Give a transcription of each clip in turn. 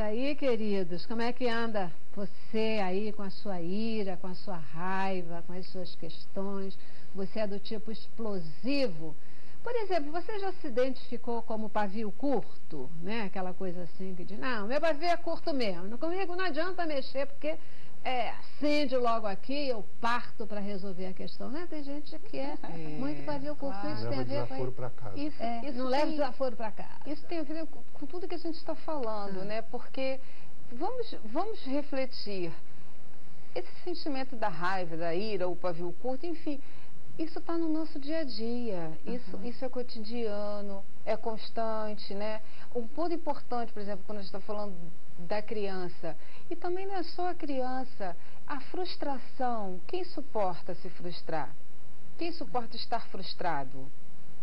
aí, queridos, como é que anda você aí com a sua ira, com a sua raiva, com as suas questões? Você é do tipo explosivo? Por exemplo, você já se identificou como pavio curto, né? Aquela coisa assim que diz, não, meu pavio é curto mesmo, comigo não adianta mexer porque acende logo aqui, eu parto para resolver a questão, né? Tem gente que é muito pavio curto, claro. isso tem a ver com isso. Não leva desaforo para casa. Isso tem a ver com tudo que a gente está falando, né? Porque vamos refletir. Esse sentimento da raiva, da ira, o pavio curto, enfim, isso está no nosso dia a dia, isso é cotidiano, é constante, né? Um ponto importante, por exemplo, quando a gente está falando da criança, e também não é só a criança, a frustração, quem suporta se frustrar? Quem suporta estar frustrado?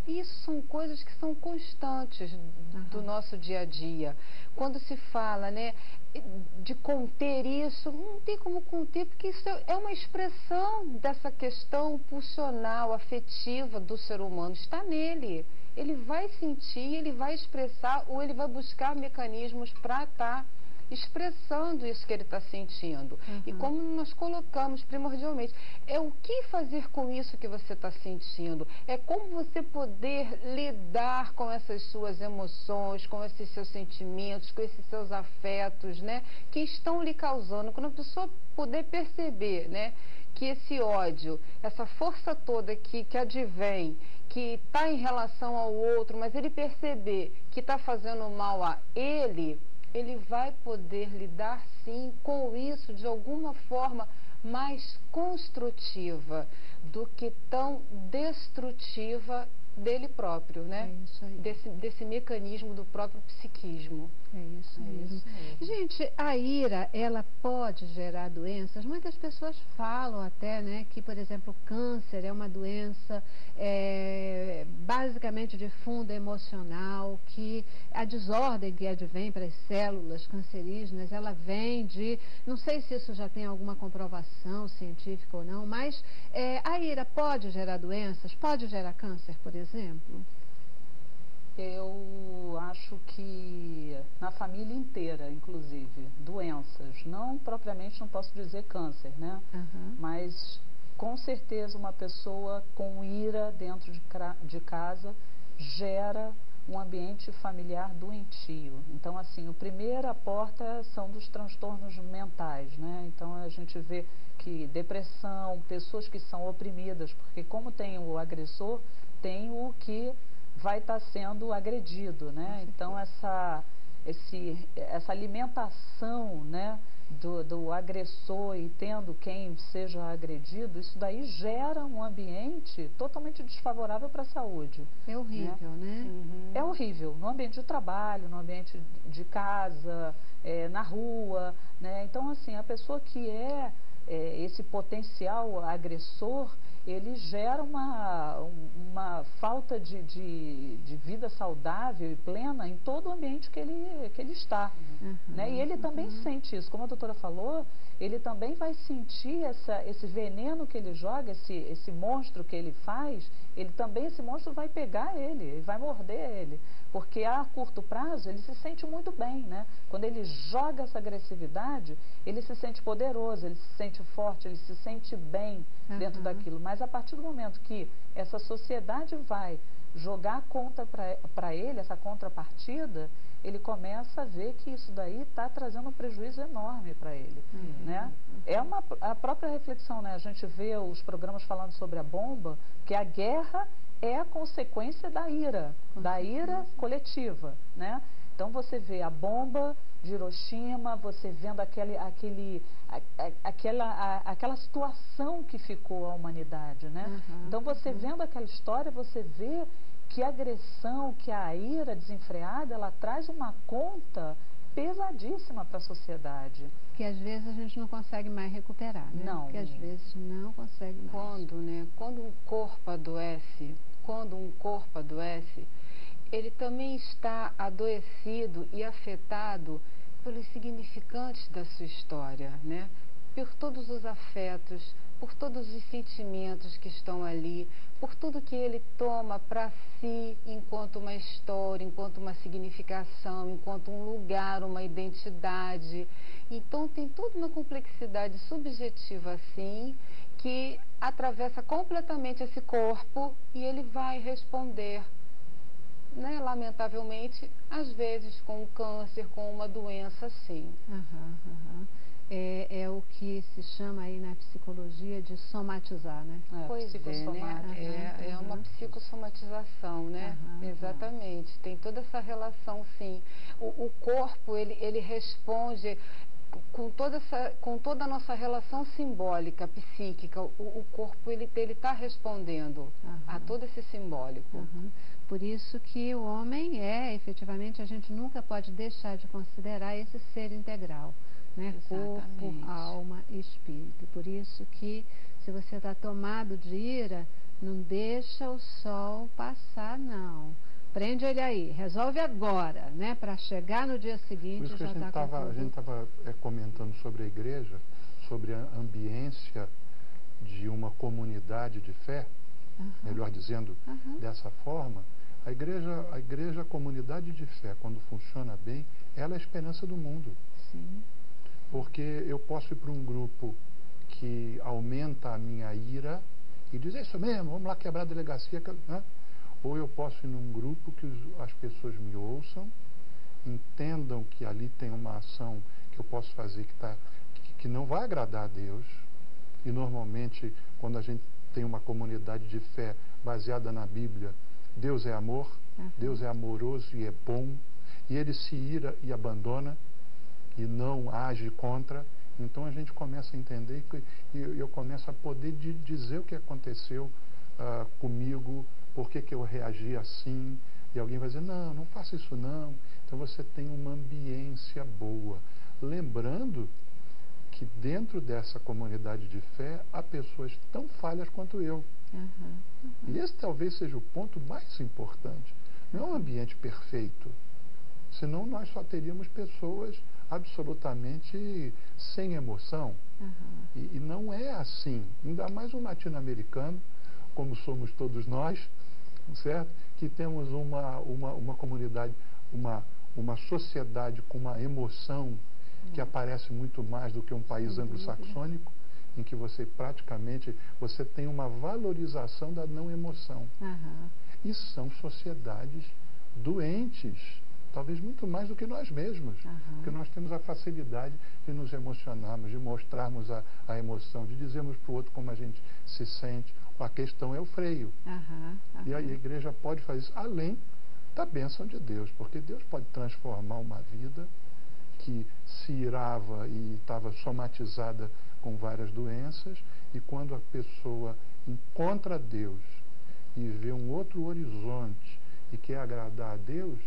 Isso são coisas que são constantes do nosso dia a dia. Quando se fala, né, de conter isso, não tem como conter, porque isso é uma expressão dessa questão pulsional, afetiva do ser humano, está nele. Ele vai sentir, ele vai expressar ou ele vai buscar mecanismos para estar expressando isso que ele está sentindo. E como nós colocamos primordialmente, é o que fazer com isso que você está sentindo, é como você poder lidar com essas suas emoções, com esses seus sentimentos, com esses seus afetos, né, que estão lhe causando. Quando a pessoa puder perceber, né, que esse ódio, essa força toda que advém, que está em relação ao outro, mas ele perceber que está fazendo mal a ele vai poder lidar sim com isso de alguma forma mais construtiva do que tão destrutiva dele próprio, né? É isso aí. Desse mecanismo do próprio psiquismo. É isso mesmo. Gente, a ira, ela pode gerar doenças. Muitas pessoas falam até, né, que, por exemplo, o câncer é uma doença basicamente de fundo emocional, que a desordem que advém para as células cancerígenas, ela vem de, não sei se isso já tem alguma comprovação científica ou não, mas a ira pode gerar doenças, pode gerar câncer, por exemplo? Eu acho que na família inteira, inclusive, doenças, não propriamente, não posso dizer câncer, né? Mas com certeza uma pessoa com ira dentro de casa gera um ambiente familiar doentio. Então, assim, a primeira porta são dos transtornos mentais, né? Então, a gente vê que depressão, pessoas que são oprimidas, porque como tem o agressor, tem o que vai estar sendo agredido, né? Então, essa alimentação, né, do agressor e tendo quem seja agredido, isso daí gera um ambiente totalmente desfavorável para a saúde. É horrível, né? É horrível, no ambiente de trabalho, no ambiente de casa, na rua, né? Então, assim, a pessoa que esse potencial agressor, ele gera uma falta de vida saudável e plena em todo o ambiente que ele está. Né? E ele também sente isso, como a doutora falou, ele também vai sentir esse veneno que ele joga, esse monstro que ele faz, esse monstro vai pegar ele vai morder ele, porque a curto prazo ele se sente muito bem, né? Quando ele joga essa agressividade, ele se sente poderoso, ele se sente forte, ele se sente bem dentro daquilo, mas a partir do momento que essa sociedade vai jogar contra para ele, essa contrapartida, ele começa a ver que isso daí está trazendo um prejuízo enorme para ele, né? A própria reflexão, né? A gente vê os programas falando sobre a bomba, que a guerra é a consequência da ira coletiva, né? Então você vê a bomba de Hiroshima, você vendo aquela situação que ficou a humanidade, né? Então você vendo aquela história, você vê que a agressão, que a ira desenfreada, ela traz uma conta pesadíssima para a sociedade. Que às vezes a gente não consegue mais recuperar, né? Não. Que às vezes não consegue mais. Quando um corpo adoece, ele também está adoecido e afetado pelos significantes da sua história, né? Por todos os afetos, por todos os sentimentos que estão ali, por tudo que ele toma para si enquanto uma história, enquanto uma significação, enquanto um lugar, uma identidade. Então tem toda uma complexidade subjetiva assim, que atravessa completamente esse corpo e ele vai responder, né, lamentavelmente, às vezes com um câncer, com uma doença, sim. É o que se chama aí na psicologia de somatizar, né? Pois é, é uma psicossomatização, né? Exatamente. Tem toda essa relação, sim. O corpo, ele responde com toda a nossa relação simbólica, psíquica. O corpo, ele está respondendo a todo esse simbólico. Por isso que o homem efetivamente, a gente nunca pode deixar de considerar esse ser integral. Né? Corpo, alma e espírito. Por isso que, se você está tomado de ira, não deixa o sol passar, não. Prende ele aí, resolve agora, né? Para chegar no dia seguinte já está com tudo. A gente estava comentando sobre a igreja, sobre a ambiência de uma comunidade de fé, melhor dizendo, dessa forma. A igreja, a comunidade de fé, quando funciona bem, ela é a esperança do mundo. Sim. Porque eu posso ir para um grupo que aumenta a minha ira e diz, é isso mesmo, vamos lá quebrar a delegacia, né? Ou eu posso ir num grupo que as pessoas me ouçam, entendam que ali tem uma ação que eu posso fazer que não vai agradar a Deus. E normalmente, quando a gente tem uma comunidade de fé baseada na Bíblia, Deus é amor, Deus é amoroso e é bom, e Ele se ira e abandona, e não age contra. Então a gente começa a entender e eu começo a poder dizer o que aconteceu comigo, por que eu reagi assim, e alguém vai dizer, não faça isso não. Então você tem uma ambiência boa. Lembrando que dentro dessa comunidade de fé há pessoas tão falhas quanto eu. E esse talvez seja o ponto mais importante. Não é um ambiente perfeito, senão nós só teríamos pessoas absolutamente sem emoção. E não é assim. Ainda mais um latino-americano, como somos todos nós, certo? Que temos uma comunidade, uma sociedade com uma emoção que aparece muito mais do que um país anglo-saxônico, em que você praticamente tem uma valorização da não emoção. E são sociedades doentes, talvez muito mais do que nós mesmos, porque nós temos a facilidade de nos emocionarmos, de mostrarmos a emoção, de dizermos para o outro como a gente se sente. A questão é o freio. E a igreja pode fazer isso, além da bênção de Deus, porque Deus pode transformar uma vida que se irava e estava somatizada com várias doenças, e quando a pessoa encontra Deus e vê um outro horizonte e quer agradar a Deus,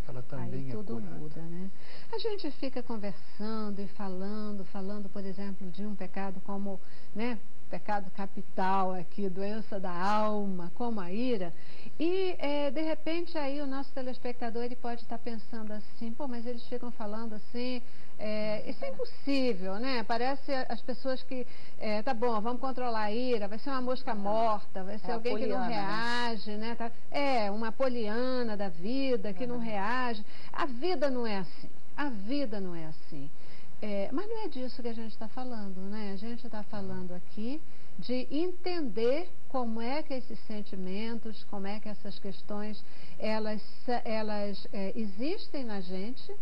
ela também aí tudo muda, né? A gente fica conversando e falando, por exemplo, de um pecado como, né, pecado capital aqui, doença da alma, como a ira, e de repente aí o nosso telespectador ele pode estar pensando assim, pô, mas eles ficam falando assim, isso é impossível, né? Parece as pessoas que, tá bom, vamos controlar a ira, vai ser uma mosca morta, vai ser alguém que não reage, né? Uma poliana da vida que não reage. A vida não é assim, a vida não é assim. Mas não é disso que a gente está falando, né? A gente está falando aqui de entender como é que esses sentimentos, como é que essas questões, elas existem na gente,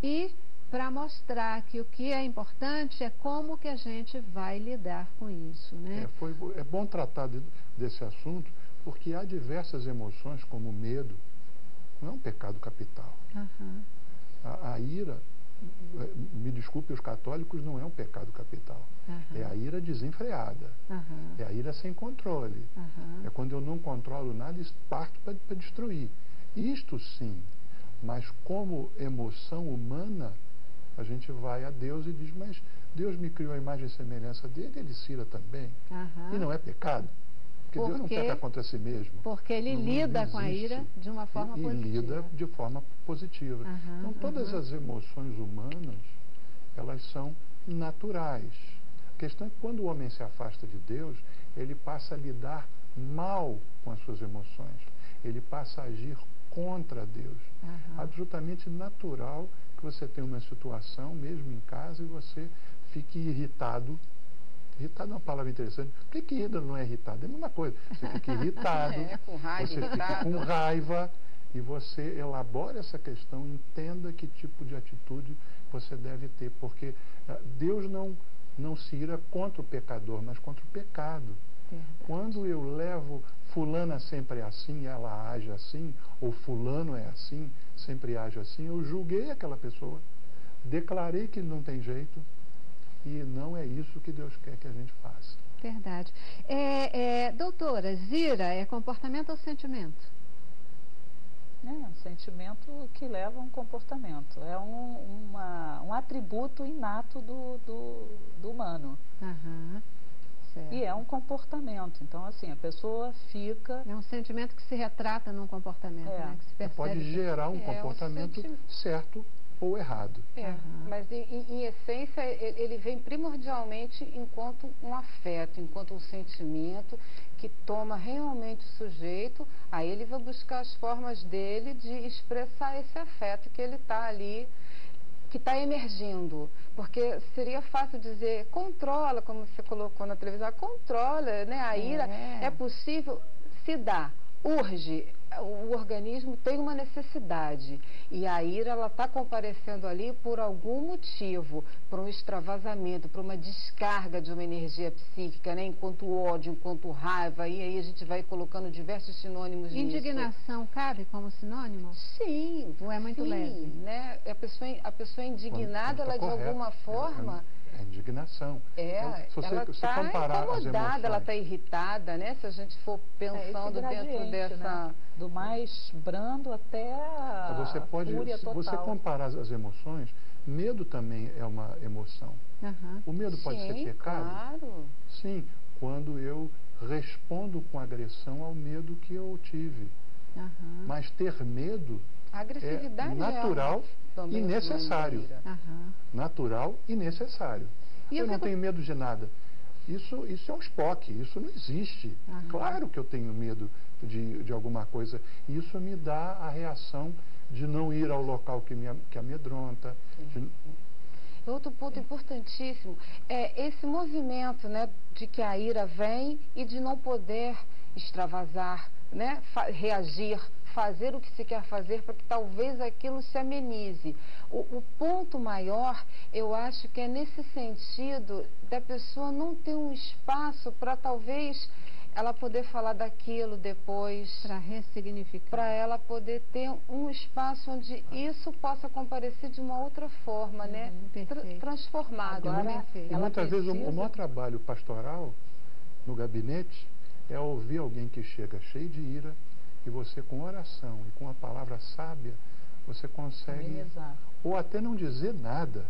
e para mostrar que o que é importante é como que a gente vai lidar com isso, né? É bom tratar desse assunto, porque há diversas emoções, como o medo, não é um pecado capital. A ira, me desculpe os católicos, não é um pecado capital. É a ira desenfreada. É a ira sem controle. É quando eu não controlo nada e parto para destruir. Isto sim, mas como emoção humana, a gente vai a Deus e diz, mas Deus me criou a imagem e semelhança dele, ele se ira também. E não é pecado. Porque Deus não peca contra si mesmo. Porque ele lida com a ira de uma forma positiva. E lida de forma positiva. Então, todas as emoções humanas, elas são naturais. questão é que quando o homem se afasta de Deus, ele passa a lidar mal com as suas emoções. Ele passa a agir contra Deus. Absolutamente natural que você tenha uma situação, mesmo em casa, e você fique irritado. Irritado é uma palavra interessante. Por que irritado não é irritado? É a mesma coisa. Você fica irritado, com raiva, você fica com raiva, e você elabora essa questão, entenda que tipo de atitude você deve ter, porque Deus não se ira contra o pecador, mas contra o pecado. Quando eu levo fulana sempre é assim, ela age assim, ou fulano é assim, sempre age assim, eu julguei aquela pessoa, declarei que ele não tem jeito, e não é isso que Deus quer que a gente faça. Verdade. Doutora, ira é comportamento ou sentimento? Um sentimento que leva a um comportamento. É um atributo inato do humano. Certo. E é um comportamento. Então, assim, a pessoa fica... É um sentimento que se retrata num comportamento, né? Que se percebe. Pode gerar um comportamento certo ou errado. Mas em essência ele vem primordialmente enquanto um afeto, enquanto um sentimento que toma realmente o sujeito, aí ele vai buscar as formas dele de expressar esse afeto que ele está ali, que está emergindo. Porque seria fácil dizer, controla, como você colocou na televisão, controla, né? A ira é possível, se dá, urge. O organismo tem uma necessidade e a ira ela está comparecendo ali por algum motivo, por um extravasamento, por uma descarga de uma energia psíquica, né? Enquanto ódio, enquanto raiva, e aí a gente vai colocando diversos sinônimos nisso. Indignação cabe como sinônimo? Sim. Ou é muito leve? Né? A pessoa indignada, ela de alguma forma... É indignação. Então, ela está incomodada, ela está irritada, né? Se a gente for pensando dentro dessa... Né? Do mais brando até a fúria total. Se você comparar as emoções, medo também é uma emoção. O medo pode ser pecado? Claro. Sim, quando eu respondo com agressão ao medo que eu tive. Mas ter medo é natural e necessário. Natural e necessário. Eu não tenho medo de nada. Isso é um Spock, isso não existe. Claro que eu tenho medo de alguma coisa. Isso me dá a reação de não ir ao local que amedronta. Outro ponto importantíssimo é esse movimento, né, de que a ira vem e de não poder extravasar, né, reagir, fazer o que se quer fazer para que talvez aquilo se amenize. O ponto maior, eu acho que é nesse sentido da pessoa não ter um espaço para talvez ela poder falar daquilo depois. Para ressignificar. Para ela poder ter um espaço onde isso possa comparecer de uma outra forma, né? Transformado. E muitas vezes o maior trabalho pastoral no gabinete é ouvir alguém que chega cheio de ira, e você com oração e com a palavra sábia, você consegue, amenizar. Ou até não dizer nada.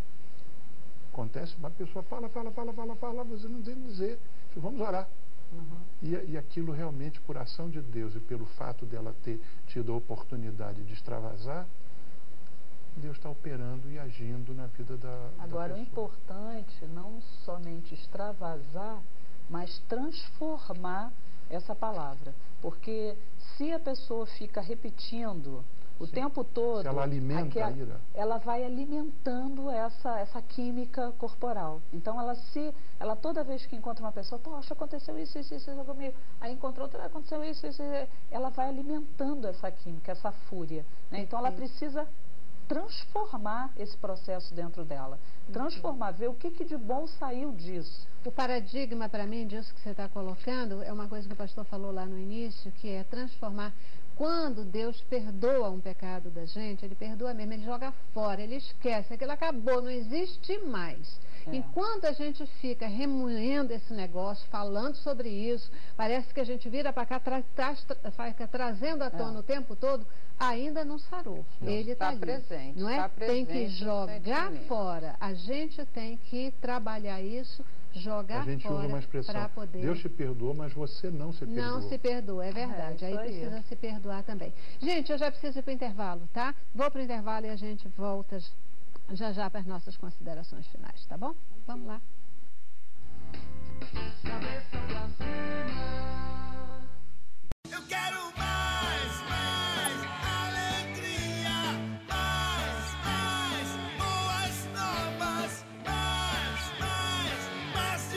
Acontece, uma pessoa fala, você não tem que dizer, vamos orar. E aquilo realmente, por ação de Deus e pelo fato dela ter tido a oportunidade de extravasar, Deus está operando e agindo na vida da Agora, da o importante não somente extravasar, mas transformar essa palavra. Porque se a pessoa fica repetindo o tempo todo, se ela alimenta a ira, ela vai alimentando essa química corporal. Então, ela toda vez que encontra uma pessoa, poxa, aconteceu isso comigo, aí encontra outra, aconteceu isso, ela vai alimentando essa química, essa fúria, né? Então, ela precisa transformar esse processo dentro dela. Transformar, ver o que de bom saiu disso. O paradigma, para mim, disso que você está colocando, é uma coisa que o pastor falou lá no início, que é transformar. Quando Deus perdoa um pecado da gente, Ele perdoa mesmo, Ele joga fora, Ele esquece, aquilo acabou, não existe mais. Enquanto a gente fica remoendo esse negócio, falando sobre isso, parece que a gente vira para cá, fica trazendo à tona o tempo todo, ainda não sarou. Ele está presente. Não é? Tem que jogar fora. A gente tem que trabalhar isso, jogar fora. A gente usa uma expressão, poder... Deus te perdoou, mas você não se perdoou. Não se perdoa, é verdade. Aí precisa se perdoar também. Gente, eu já preciso ir para o intervalo, tá? Vou para o intervalo e a gente volta já para as nossas considerações finais, tá bom? Vamos lá. cabeça pra cima. Eu quero mais alegria, mais boas novas, mais